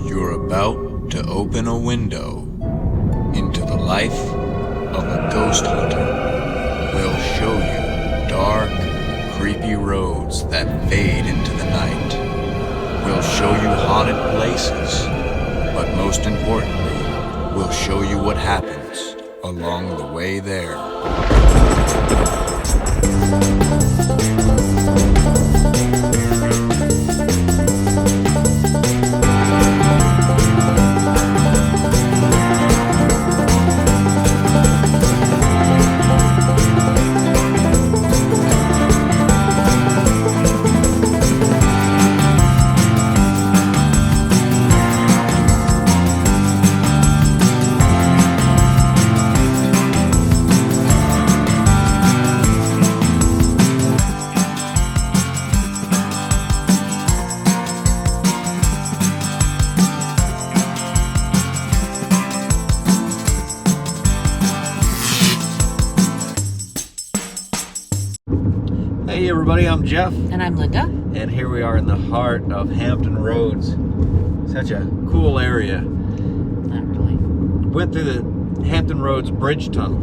You're about to open a window into the life of a ghost hunter. We'll show you dark, creepy roads that fade into the night. We'll show you haunted places, but most importantly, we'll show you what happens along the way there. Hey everybody, I'm Jeff. And I'm Linda. And here we are in the heart of Hampton Roads. Such a cool area. Not really. Went through the Hampton Roads Bridge Tunnel.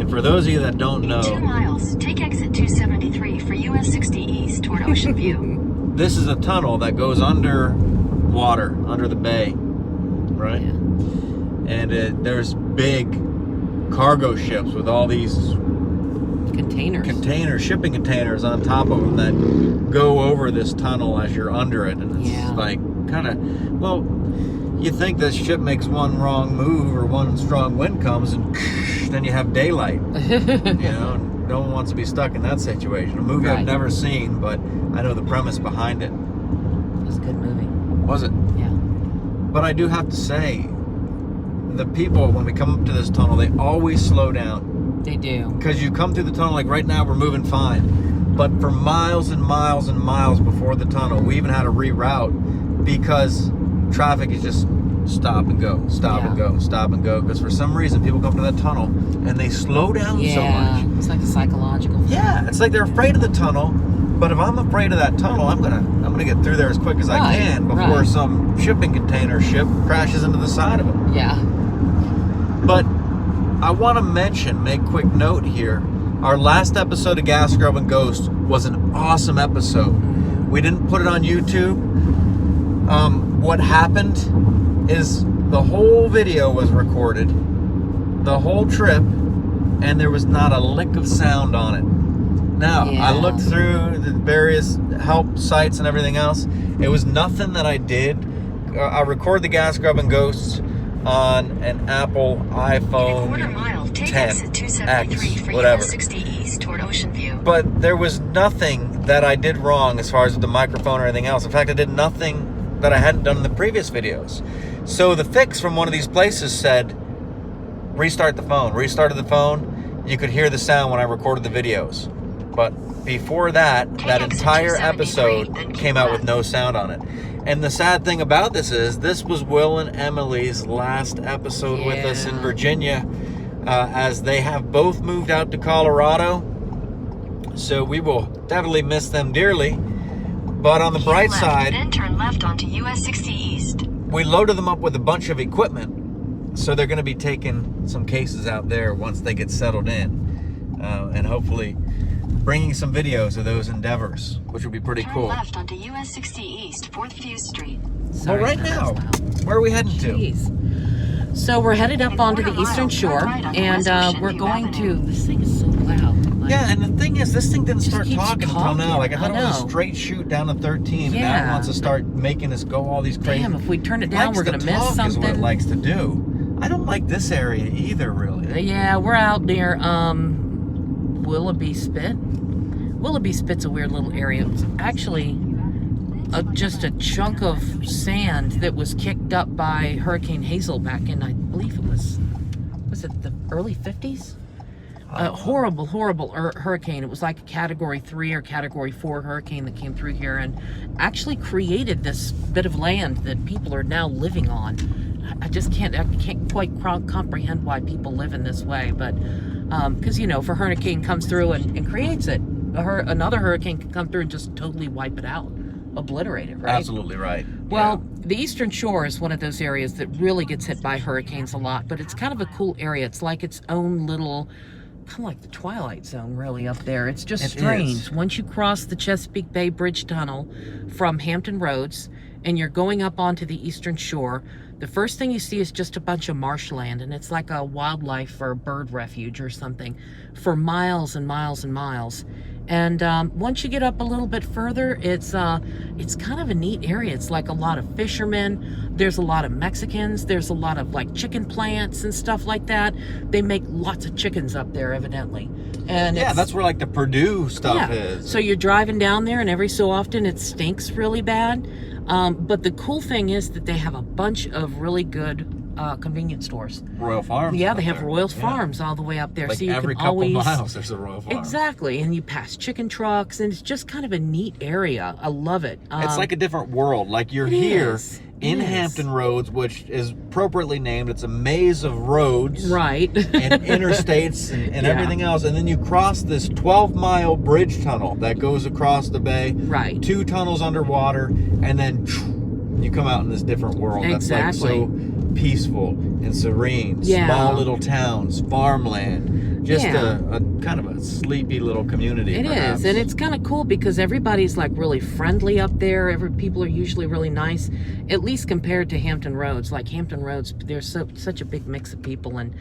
And for those of you that don't know... 2 miles, take exit 273 for US 60 East toward Ocean View. This is a tunnel that goes under water, under the bay, right? Yeah. And there's big cargo ships with all these shipping containers on top of them that go over this tunnel as you're under it, and it's like kind of, well, you think this ship makes one wrong move or one strong wind comes and then you have daylight. You know, no one wants to be stuck in that situation. A movie I've never seen, but I know the premise behind it. It was a good movie. Was it? Yeah. But I do have to say, the people, when we come up to this tunnel, they always slow down. They do. Because you come through the tunnel, like right now we're moving fine. But for miles and miles and miles before the tunnel, we even had to reroute because traffic is just stop and go, stop and go, stop and go. Because for some reason, people come to that tunnel and they slow down so much. It's like a psychological thing. Yeah, it's like they're afraid of the tunnel. But if I'm afraid of that tunnel, I'm gonna get through there as quick as I can before some shipping container ship crashes into the side of it. Yeah. But I want to make quick note here. Our last episode of Gas, Grub, and Ghost was an awesome episode. We didn't put it on YouTube. What happened is the whole video was recorded, the whole trip, and there was not a lick of sound on it. Now, I looked through the various help sites and everything else. It was nothing that I did. I record the Gas, Grub, and Ghosts on an Apple iPhone 10X, whatever. 60 East toward Ocean View. But there was nothing that I did wrong as far as the microphone or anything else. In fact, I did nothing that I hadn't done in the previous videos. So the fix from one of these places said, restart the phone. Restarted the phone. You could hear the sound when I recorded the videos. But before that, that entire episode came out with no sound on it. And the sad thing about this is, this was Will and Emily's last episode with us in Virginia, as they have both moved out to Colorado. So we will definitely miss them dearly. But on the bright side, then turn left onto US 60 East. We loaded them up with a bunch of equipment. So they're going to be taking some cases out there once they get settled in. And hopefully bringing some videos of those endeavors, which would be pretty cool. Turn left onto US 60 East, 4th Fuse Street. Well, right now, where are we heading to? So we're headed up onto the Eastern Shore, and we're going to, this thing is so loud. Like, yeah, and the thing is, this thing didn't start talking until now. Like, I thought it was a know. straight shoot down to 13, and now it wants to start making us go all these crazy... Damn, if we turn it down, we're going to miss Likes to talk is what it something. likes to do. I don't like this area either, really. Yeah, we're out near Willoughby Spit. Willoughby Spit's a weird little area. It's actually just a chunk of sand that was kicked up by Hurricane Hazel back in, I believe it was it the early 50s? Horrible hurricane. It was like a Category 3 or Category 4 hurricane that came through here and actually created this bit of land that people are now living on. I can't quite comprehend why people live in this way, but because, if a hurricane comes through and creates it, another hurricane can come through and just totally wipe it out, obliterate it, right? Absolutely right. Well, the Eastern Shore is one of those areas that really gets hit by hurricanes a lot, but it's kind of a cool area. It's like its own little, kind of like the Twilight Zone, really, up there. It's just strange. Once you cross the Chesapeake Bay Bridge Tunnel from Hampton Roads and you're going up onto the Eastern Shore, the first thing you see is just a bunch of marshland, and it's like a wildlife or bird refuge or something for miles and miles and miles. And once you get up a little bit further, it's kind of a neat area. It's like a lot of fishermen. There's a lot of Mexicans. There's a lot of like chicken plants and stuff like that. They make lots of chickens up there, evidently. And yeah, that's where like the Purdue stuff is. So you're driving down there, and every so often it stinks really bad. But the cool thing is that they have a bunch of really good convenience stores. Royal Farms. Yeah, they have Royal Farms all the way up there. Like so you every can couple always, miles there's a Royal Farm. Exactly, and you pass chicken trucks, and it's just kind of a neat area. I love it. It's like a different world. Like you're here in Hampton Roads, which is appropriately named. It's a maze of roads. Right. And interstates and everything else. And then you cross this 12-mile bridge tunnel that goes across the bay. Right. 2 tunnels underwater, and then you come out in this different world. Exactly. That's like so peaceful and serene. Yeah. Small little towns, farmland. Just a kind of a sleepy little community. It perhaps. is, and it's kind of cool because everybody's like really friendly up there. People are usually really nice, at least compared to Hampton Roads. Like Hampton Roads, there's such a big mix of people, and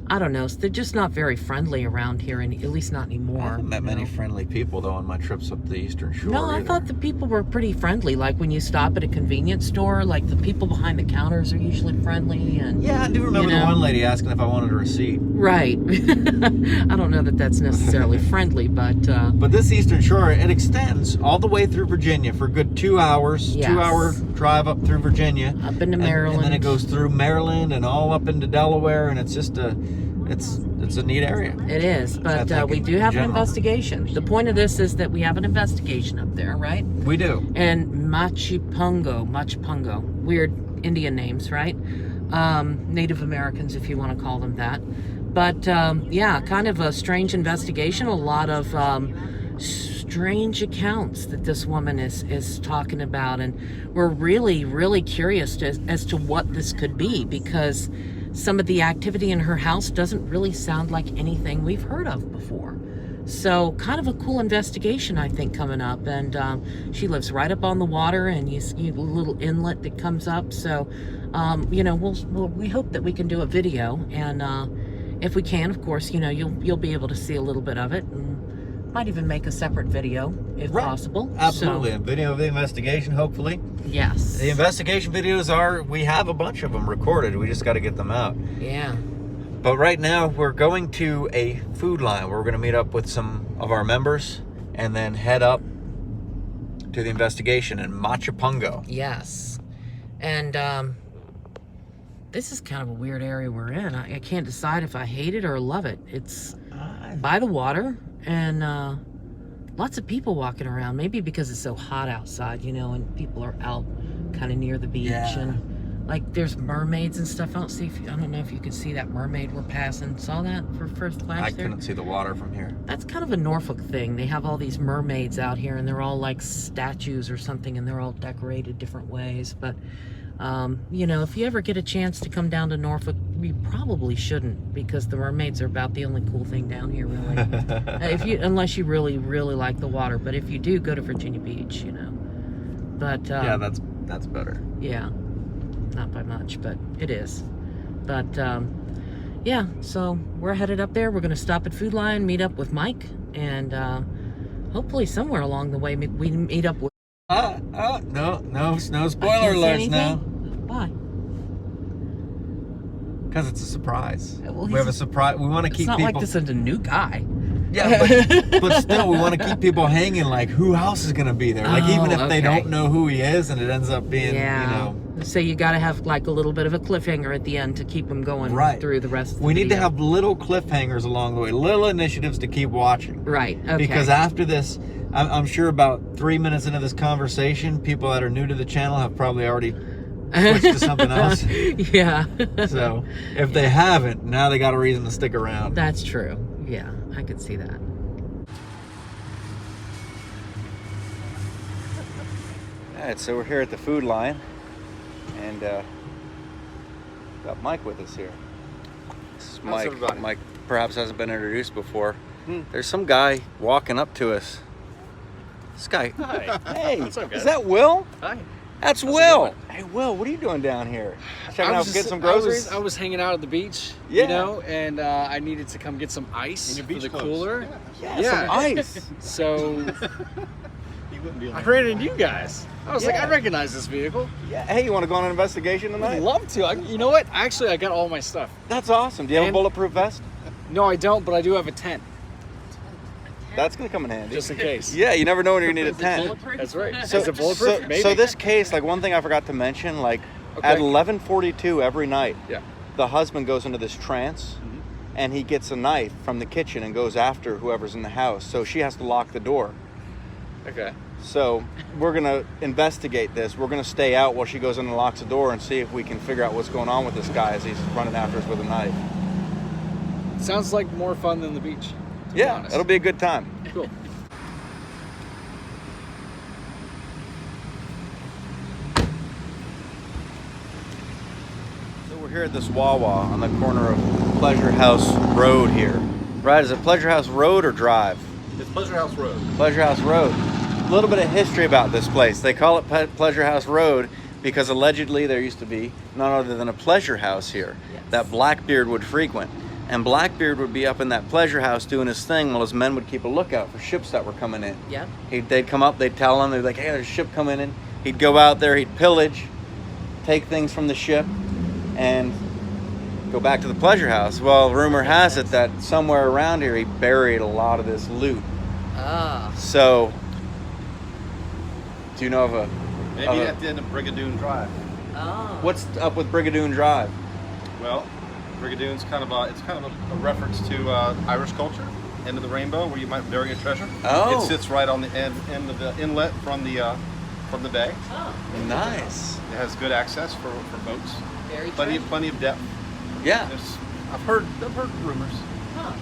I don't know, they're just not very friendly around here, and at least not anymore. I haven't met many friendly people though on my trips up the Eastern Shore. No, I thought the people were pretty friendly. Like when you stop at a convenience store, like the people behind the counters are usually friendly. And yeah, I do remember the one lady asking if I wanted a receipt. Right. I don't know that that's necessarily friendly, but this Eastern Shore, it extends all the way through Virginia for a good 2 hours. Yes. 2-hour drive up through Virginia, up into Maryland, and then it goes through Maryland and all up into Delaware, and it's just it's a neat area. It is, but we do have an investigation. The point of this is that we have an investigation up there, right? We do. And Machipungo, weird Indian names, right? Native Americans, if you want to call them that. But yeah, kind of a strange investigation. A lot of strange accounts that this woman is talking about, and we're really, really curious as to what this could be, because some of the activity in her house doesn't really sound like anything we've heard of before. So kind of a cool investigation, I think, coming up. And she lives right up on the water, and you see a little inlet that comes up. So, you know, we hope that we can do a video, and if we can, of course, you know, you'll be able to see a little bit of it, and might even make a separate video if possible. Absolutely, a video of the investigation, hopefully. Yes. The investigation videos we have a bunch of them recorded. We just got to get them out. Yeah. But right now, we're going to a food line where we're going to meet up with some of our members and then head up to the investigation in Machipungo. Yes. And this is kind of a weird area we're in. I can't decide if I hate it or love it. It's by the water, and lots of people walking around. Maybe because it's so hot outside, you know, and people are out kind of near the beach. Yeah. And like there's mermaids and stuff. I don't know if you could see that mermaid we're passing. Saw that for first flash I there? couldn't see the water from here. That's kind of a Norfolk thing. They have all these mermaids out here, and they're all like statues or something, and they're all decorated different ways. But you know, if you ever get a chance to come down to Norfolk, you probably shouldn't, because the mermaids are about the only cool thing down here, really. Unless you really, really like the water. But if you do, go to Virginia Beach, you know. But yeah, that's better. Yeah, not by much, but it is. But yeah, so we're headed up there. We're going to stop at Food Line, meet up with Mike, and hopefully somewhere along the way we meet up with. No spoiler alerts now. Why? Because it's a surprise. Well, we have a surprise. We want to keep people. It's not people. like this is a new guy. Yeah, but still, we want to keep people hanging. Like, who else is going to be there? Like, even if they don't know who he is, and it ends up being, you know. So you got to have like a little bit of a cliffhanger at the end to keep them going through the rest of the We need video. to have little cliffhangers along the way, little initiatives to keep watching. Right. Okay. Because after this, I'm sure about 3 minutes into this conversation, people that are new to the channel have probably already switched to something else. Yeah. So if they haven't, now they got a reason to stick around. That's true. Yeah, I could see that. All right, so we're here at the Food Line. And got Mike with us here. This is Mike. everybody? Mike perhaps hasn't been introduced before. There's some guy walking up to us. This guy. Hi. Hey, What's up, guys? is that Will? Hi. That's How's it Will. going? Hey, Will, what are you doing down here? Checking I out, was get just- some groceries? I was hanging out at the beach, Yeah. you know, and I needed to come get some ice your for beach the clothes. cooler. Yeah, some ice. So He wouldn't be I like ran into you guys. I was like, Yeah. I recognize this vehicle. Yeah. Hey, you want to go on an investigation I'd tonight? love to. You know what? Actually, I got all my stuff. That's awesome. Do you have a And- bulletproof vest? No, I don't, but I do have a tent, That's gonna come in handy. just in case. Yeah, you never know when you're gonna need a Is it tent. bulletproof? That's right. So, Is it bulletproof? so, Maybe. so this case, like one thing I forgot to mention, like at Okay. 11:42 every night, Yeah. the husband goes into this trance, and he gets a knife from the kitchen and goes after whoever's in the house. So she has to lock the door. Okay. So we're gonna investigate this. We're gonna stay out while she goes in and locks the door and see if we can figure out what's going on with this guy as he's running after us with a knife. Sounds like more fun than the beach. To be Yeah, honest. it'll be a good time. Cool. So we're here at this Wawa on the corner of Pleasure House Road here. Right, is it Pleasure House Road or Drive? it's Pleasure House Road. Pleasure House Road. A little bit of history about this place. They call it Pleasure House Road because allegedly there used to be none other than a pleasure house here that Blackbeard would frequent. And Blackbeard would be up in that pleasure house doing his thing while his men would keep a lookout for ships that were coming in. Yeah. They'd come up, they'd tell him, they'd be like, hey, there's a ship coming in. He'd go out there, he'd pillage, take things from the ship, and go back to the pleasure house. Well, rumor has it that somewhere around here he buried a lot of this loot. Ah. So, do you know of a... Maybe at the end of Brigadoon Drive. Oh. What's up with Brigadoon Drive? Well, Brigadoon's kind of a reference to Irish culture, end of the rainbow, where you might bury a treasure. Oh. It sits right on the end of the inlet from the bay. Oh. Nice. It has good access for boats. Very Plenty of depth. Yeah. I've heard rumors. Huh.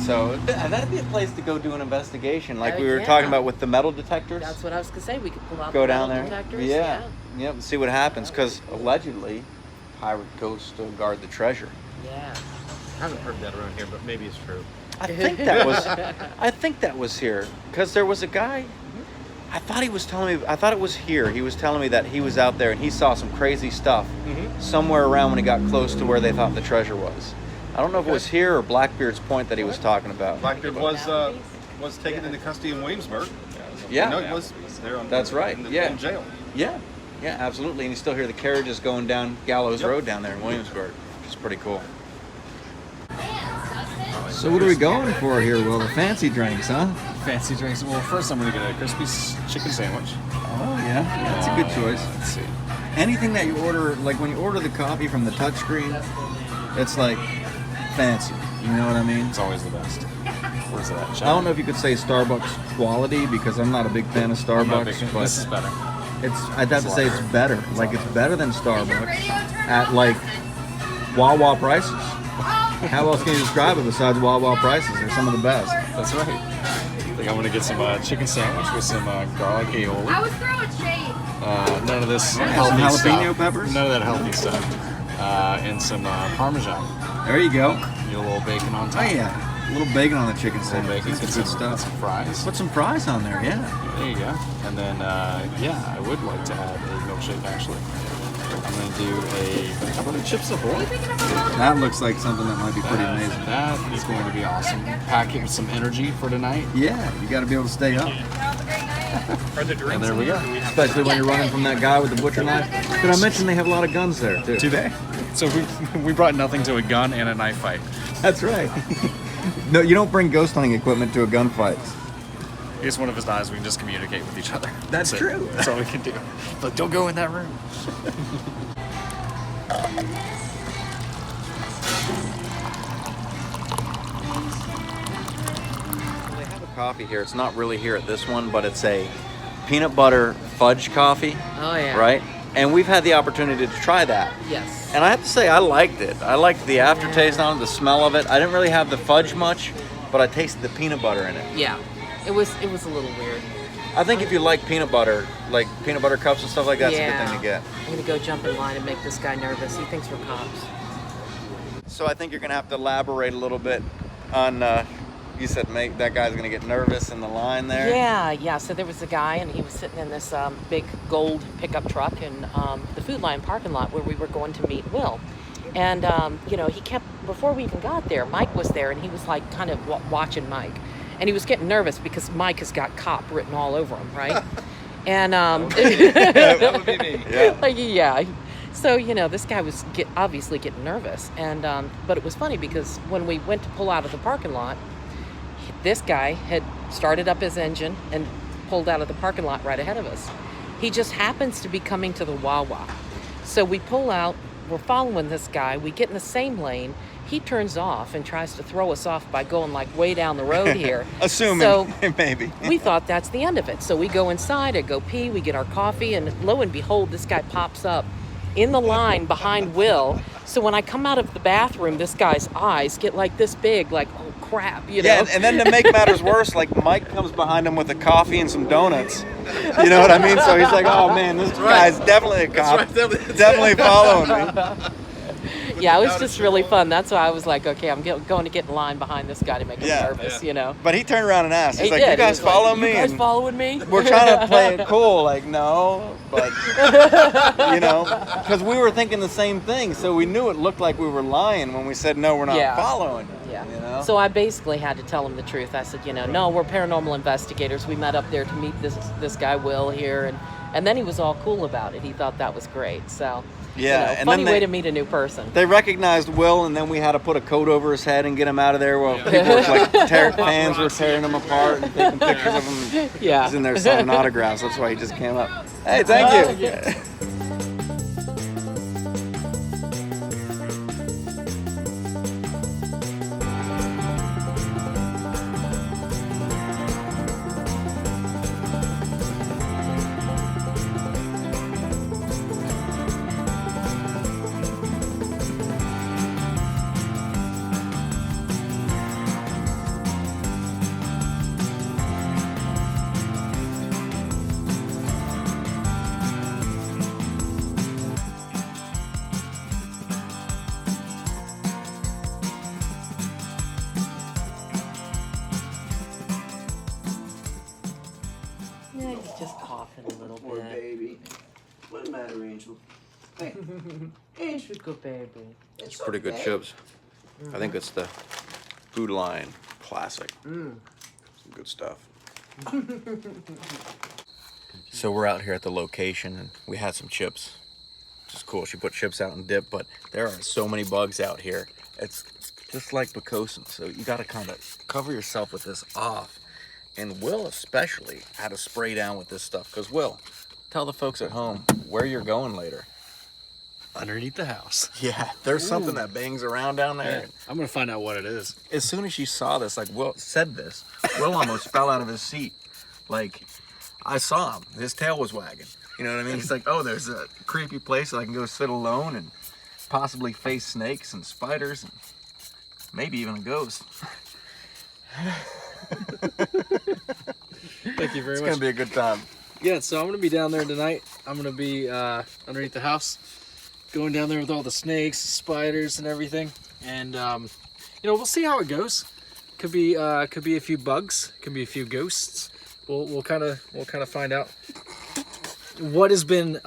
So that'd be a place to go do an investigation, like we were Yeah. talking about with the metal detectors. That's what I was gonna say. We could pull out Go the down metal there. detectors. Yeah. Yep. And see what happens, because allegedly, pirate ghosts still guard the treasure. Yeah. I haven't heard that around here, but maybe it's true. I think that was. I think that was here, because there was a guy. I thought he was telling me. I thought it was here. He was telling me that he was out there and he saw some crazy stuff somewhere around when he got close to where they thought the treasure was. I don't know if it was here or Blackbeard's Point that he was talking about. Blackbeard was taken into custody in Williamsburg. Yeah. No, he was there on. That's right, yeah. In jail. Yeah, yeah, absolutely. And you still hear the carriages going down Gallows Road down there in Williamsburg, which is pretty cool. So what are we going for here, Will? The fancy drinks, huh? Fancy drinks. Well, first I'm gonna get a crispy chicken sandwich. Oh yeah, that's a good choice. Let's see. Anything that you order, like when you order the coffee from the touchscreen, it's like fancy. You know what I mean? It's always the best. Where's that? I don't know if you could say Starbucks quality because I'm not a big fan of Starbucks, but This is better. I'd have to say it's better. Like it's better than Starbucks at like Wawa prices. How else can you describe it besides Wawa prices? They're some of the best. That's right. I think I'm gonna get some chicken sandwich with some garlic aioli. I was throwing shade. None of this Some healthy jalapeno stuff. peppers? None of that healthy stuff. And some Parmesan. There you go. Need a little bacon on Oh top. yeah, a little bacon on the chicken Little sandwich. bacon. That's Get good some stuff. fries. Put some fries on there, yeah. There you go. And then, yeah, I would like to add a milkshake actually. I'm gonna do how about a Chips Ahoy? That looks like something that might be pretty amazing. That is going to be awesome. Pack it with some energy for tonight. Yeah, you got to be able to stay up, And there we go. especially when you're running from that guy with the butcher knife. Did I mention they have a lot of guns there too? Do they? So we brought nothing to a gun and a knife fight. That's right. No, you don't bring ghost hunting equipment to a gunfight. In case one of us dies, we can just communicate with each other. That's it. true. That's all we can do. But don't go in that room. They have a coffee here. It's not really here at this one, but it's a peanut butter fudge coffee, Oh yeah. right? And we've had the opportunity to try that. Yes. And I have to say, I liked it. I liked the aftertaste on it, the smell of it. I didn't really have the fudge much, but I tasted the peanut butter in it. Yeah. It was a little weird. I think if you like peanut butter cups and stuff like that, it's a good thing to get. I'm gonna go jump in line and make this guy nervous. He thinks we're cops. So I think you're gonna have to elaborate a little bit on. You said that guy's gonna get nervous in the line there. Yeah. So there was a guy, and he was sitting in this big gold pickup truck in the Food Lion parking lot where we were going to meet Will. And you know, he kept, before we even got there, Mike was there, and he was like kind of watching Mike, and he was getting nervous because Mike has got cop written all over him, right? And That would be me. yeah. So, you know, this guy was obviously getting nervous, and but it was funny because when we went to pull out of the parking lot, this guy had started up his engine and pulled out of the parking lot right ahead of us. He just happens to be coming to the Wawa. So we pull out, we're following this guy, we get in the same lane, he turns off and tries to throw us off by going like way down the road here. Assuming, so maybe. We thought that's the end of it. So we go inside, I go pee, we get our coffee, and lo and behold, this guy pops up in the line behind Will. So when I come out of the bathroom, this guy's eyes get like this big, like, oh crap, you know? Yeah, and then to make matters worse, like Mike comes behind him with a coffee and some donuts. You know what I mean? So he's like, oh man, this guy's definitely a cop. Definitely following me. Yeah, it was just really fun. That's why I was like, okay, I'm going to get in line behind this guy to make him nervous, you know? But he turned around and asked. He's He like, did. you guys He was follow like, me? You guys And following me? we're trying to play it cool, like, no, but, you know, because we were thinking the same thing, so we knew it looked like we were lying when we said, no, we're not following you. Yeah. You know? So I basically had to tell him the truth. I said, you know, no, we're paranormal investigators. We met up there to meet this guy Will here, and then he was all cool about it. He thought that was great. So yeah, you know, and funny then way to meet a new person. They recognized Will, and then we had to put a coat over his head and get him out of there while people were like, fans were tearing him apart and taking pictures of him. And Yeah. he's in there signing autographs. That's why he just came up. Hey, thank you. Yeah, he's just coughing a little Poor bit. baby. What's the matter, Angel? Hey. Angel. Good baby. It's pretty good chips. I think it's the Food Lion Classic. Some good stuff. So we're out here at the location, and we had some chips. Which is cool. She put chips out and dip, but there are so many bugs out here. It's just like Picosin, so you got to kind of cover yourself with this off. And Will especially had to spray down with this stuff. Because Will, tell the folks at home where you're going later. Underneath the house. Yeah, there's something that bangs around down there. Yeah, I'm gonna find out what it is. As soon as she saw this, like Will said this, Will almost fell out of his seat. Like, I saw him. His tail was wagging. You know what I mean? He's like, oh, there's a creepy place I can go sit alone and possibly face snakes and spiders and maybe even a ghost. Thank you very It's much. gonna be a good time. Yeah, so I'm gonna be down there tonight. I'm gonna be underneath the house, going down there with all the snakes, spiders, and everything. And you know, we'll see how it goes. Could be a few bugs, could be a few ghosts. We'll kind of find out what has been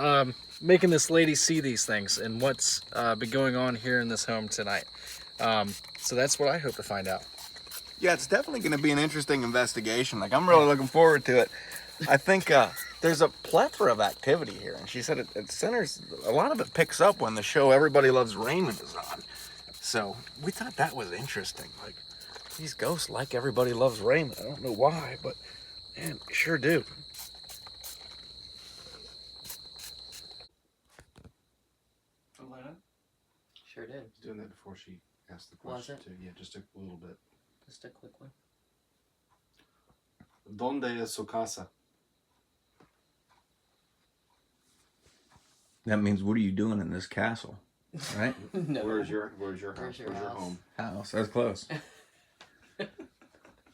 making this lady see these things and what's been going on here in this home tonight. So that's what I hope to find out. Yeah, it's definitely going to be an interesting investigation. Like, I'm really looking forward to it. I think there's a plethora of activity here, and she said it centers, a lot of it picks up when the show Everybody Loves Raymond is on. So we thought that was interesting. Like, these ghosts like Everybody Loves Raymond. I don't know why, but man, they sure do. Sure did. Doing that before she asked the Was question it? too. Yeah, just a little bit. Just a quick one. ¿Dónde es su casa? That means, what are you doing in this castle? Right? No. Where's your house? Where's your Where's your house? home? House, that's close.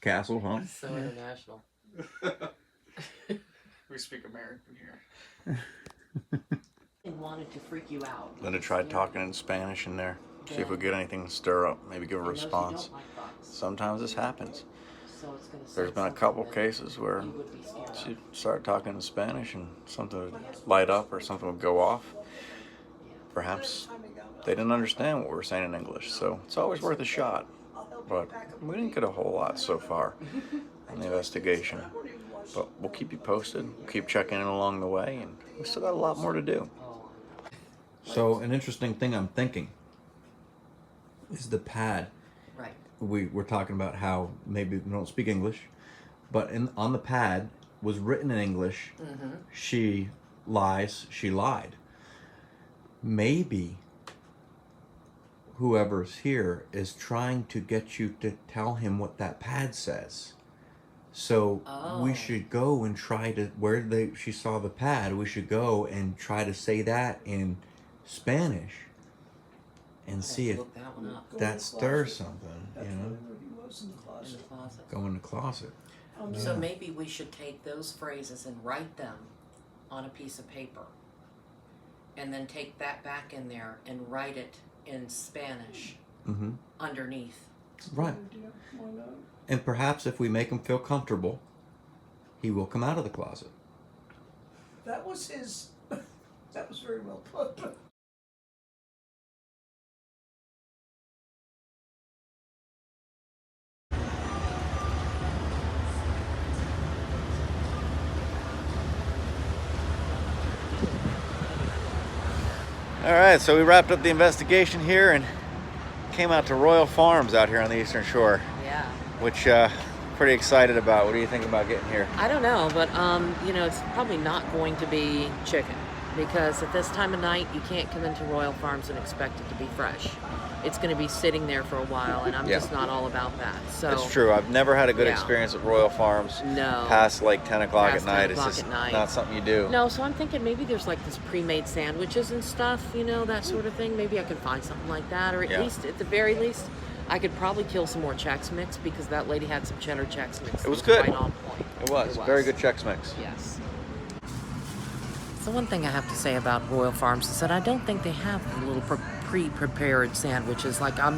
Castle, huh? So international. We speak American here. And wanted to freak you out. Linda tried talking in Spanish in there. See if we get anything to stir up. Maybe give a response. Sometimes this happens. There's been a couple cases where she started talking in Spanish and something would light up or something would go off. Perhaps they didn't understand what we were saying in English, so it's always worth a shot. But we didn't get a whole lot so far in the investigation. But we'll keep you posted. We'll keep checking in along the way, and we still got a lot more to do. So an interesting thing I'm thinking is the pad. Right. We're talking about how maybe we don't speak English, but on the pad was written in English. Mm-hmm. She lies, she lied. Maybe whoever's here is trying to get you to tell him what that pad says. So we should go and try to, she saw the pad, we should go and try to say that in Spanish and see if that stirs something, you know? In the closet. Go in the closet. So maybe we should take those phrases and write them on a piece of paper. And then take that back in there and write it in Spanish underneath. Right. And perhaps if we make him feel comfortable, he will come out of the closet. That was his. That was very well put. All right, so we wrapped up the investigation here and came out to Royal Farms out here on the Eastern Shore, Yeah. which pretty excited about. What do you think about getting here? I don't know, but you know, it's probably not going to be chicken because at this time of night you can't come into Royal Farms and expect it to be fresh. It's going to be sitting there for a while, and I'm just not all about that. So It's true. I've never had a good experience at Royal Farms. No. Past like 10 o'clock at Past night. 10 It's o'clock just at night. not something you do. No, so I'm thinking maybe there's like this pre-made sandwiches and stuff, you know, that sort of thing. Maybe I could find something like that, or at least, at the very least, I could probably kill some more Chex Mix because that lady had some cheddar Chex Mix. It was good. Right on point. It was. Very good Chex Mix. Yes. So one thing I have to say about Royal Farms is that I don't think they have the little pre-prepared sandwiches. Like I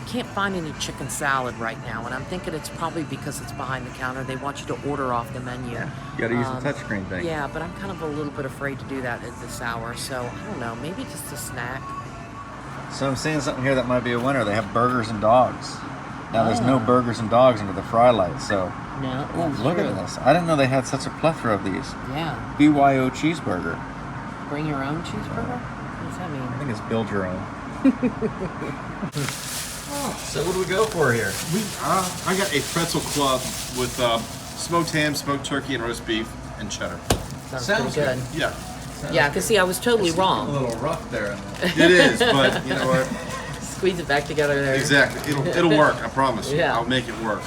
can't find any chicken salad right now, and I'm thinking it's probably because it's behind the counter. They want you to order off the menu. Yeah. You got to use the touchscreen thing. Yeah, but I'm kind of a little bit afraid to do that at this hour. So I don't know. Maybe just a snack. So I'm seeing something here that might be a winner. They have burgers and dogs. Now there's no burgers and dogs under the fry light, so. No. Oh, look at this. I didn't know they had such a plethora of these. Yeah. BYO cheeseburger. Bring your own cheeseburger? What does that mean? I think it's build your own. So what do we go for here? I got a pretzel club with smoked ham, smoked turkey, and roast beef and cheddar. Sounds pretty good. Yeah, Yeah, because see, I was totally A wrong. little rough there. it is, but you know what? Squeeze it back together there. Exactly. It'll work. I promise. Yeah. I'll make it work.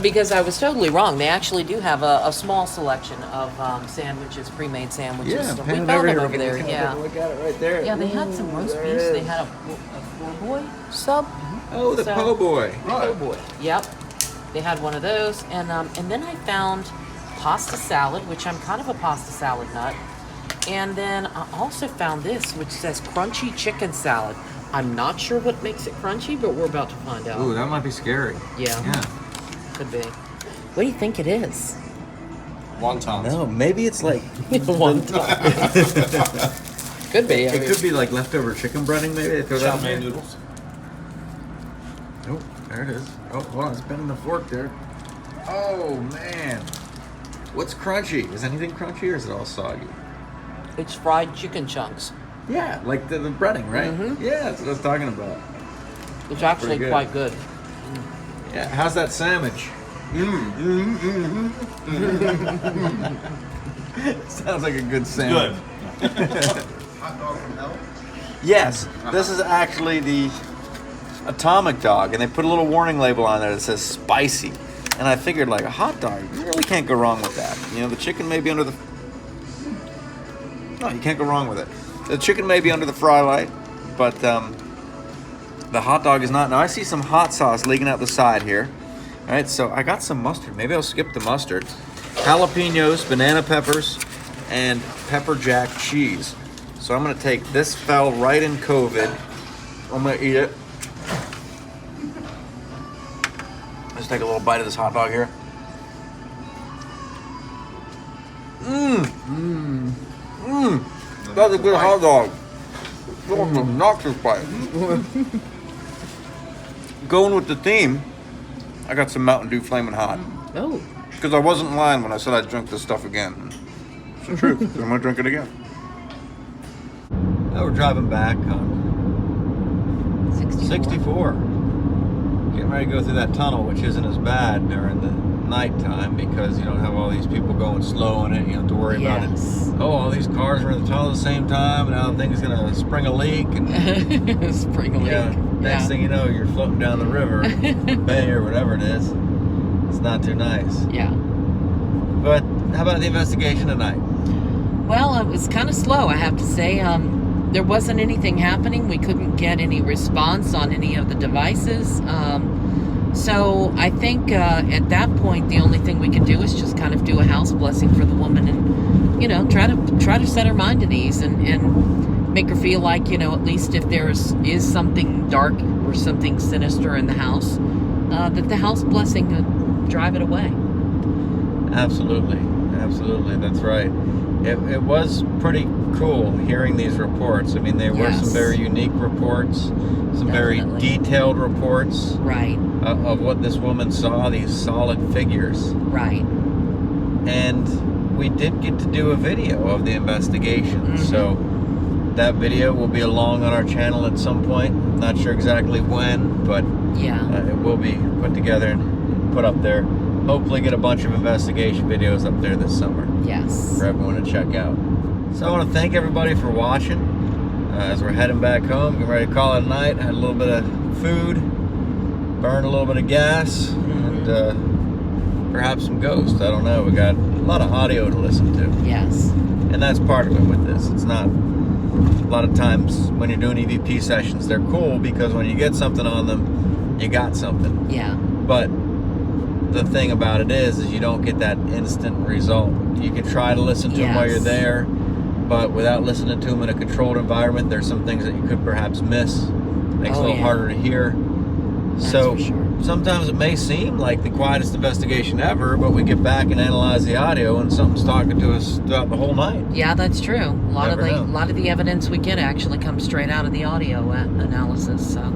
Because I was totally wrong. They actually do have a small selection of sandwiches, pre-made sandwiches. Yeah, So pan we it found over them here. over there. Yeah. Look at it right there. Yeah, they had some roast beefs. They had a four boy sub. Oh, the So- po' boy. Oh boy. Yep. They had one of those, and then I found pasta salad, which I'm kind of a pasta salad nut. And then I also found this, which says crunchy chicken salad. I'm not sure what makes it crunchy, but we're about to find out. Ooh, that might be scary. Yeah. Could be. What do you think it is? Wontons. No, maybe it's like Could be. it could be like leftover chicken breading. Maybe they throw that Chow in mein there. noodles. Oh, there it is. Oh, hold on, it's bending the fork there. Oh man, what's crunchy? Is anything crunchy or is it all soggy? It's fried chicken chunks. Yeah, like the breading, right? Yeah, that's what I was talking about. It's actually good. quite good. Yeah, how's that sandwich? Sounds like a good sandwich. Good. Hot dog from hell. Yes, this is actually the Atomic Dog, and they put a little warning label on there that says spicy. And I figured, like, a hot dog, you really can't go wrong with that. You know, the chicken may be under the... No, you can't go wrong with it. The chicken may be under the fry light, but the hot dog is not. Now, I see some hot sauce leaking out the side here. All right, so I got some mustard. Maybe I'll skip the mustard. jalapenos, banana peppers, and pepper jack cheese. So I'm gonna take this fell right in COVID. I'm gonna eat it. Let's take a little bite of this hot dog here. That's a good hot dog. That's an obnoxious bite. Going with the theme, I got some Mountain Dew Flamin' Hot. Oh. Because I wasn't lying when I said I'd drink this stuff again. It's the truth. I'm gonna drink it again. Now we're driving back on 64. Getting ready to go through that tunnel, which isn't as bad during the nighttime because you don't have all these people going slow in it. You don't have to worry about it. Oh, all these cars are in the tunnel at the same time, and now the thing is gonna spring a leak. And spring a leak. Next thing you know, you're floating down the river, bay or whatever it is. It's not too nice. Yeah. But how about the investigation tonight? Well, it was kind of slow, I have to say. There wasn't anything happening. We couldn't get any response on any of the devices. So I think at that point, the only thing we could do is just kind of do a house blessing for the woman, and try to set her mind at ease and make her feel like at least if there is something dark or something sinister in the house, that the house blessing could drive it away. Absolutely, that's right. It was pretty cool hearing these reports. I mean, they were some very unique reports, some very detailed reports, right, of what this woman saw, these solid figures. Right. And we did get to do a video of the investigation. So that video will be along on our channel at some point. Not sure exactly when, but it will be put together and put up there. Hopefully get a bunch of investigation videos up there this summer. Yes. For everyone to check out. So I want to thank everybody for watching. As we're heading back home, getting ready to call it a night. Had a little bit of food, burned a little bit of gas, and perhaps some ghosts. I don't know. We got a lot of audio to listen to. Yes. And that's part of it with this. It's not, a lot of times when you're doing EVP sessions, they're cool because when you get something on them, you got something. Yeah. But the thing about it is you don't get that instant result. You can try to listen to them while you're there, but without listening to them in a controlled environment, there's some things that you could perhaps miss. Makes it a little harder to hear. That's so for sure. Sometimes it may seem like the quietest investigation ever, but we get back and analyze the audio and something's talking to us throughout the whole night. Yeah, that's true. A lot Never know. of the evidence we get actually comes straight out of the audio analysis. So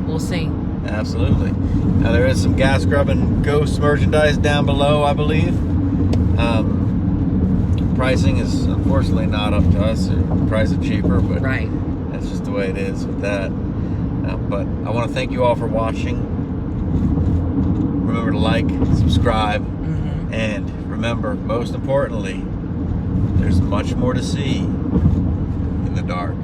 we'll see. Absolutely. Now there is some gas grubbing ghost merchandise down below, I believe. Pricing is unfortunately not up to us. Price it cheaper, but that's just the way it is with that. But I want to thank you all for watching. Remember to like, subscribe, and remember, most importantly, there's much more to see in the dark.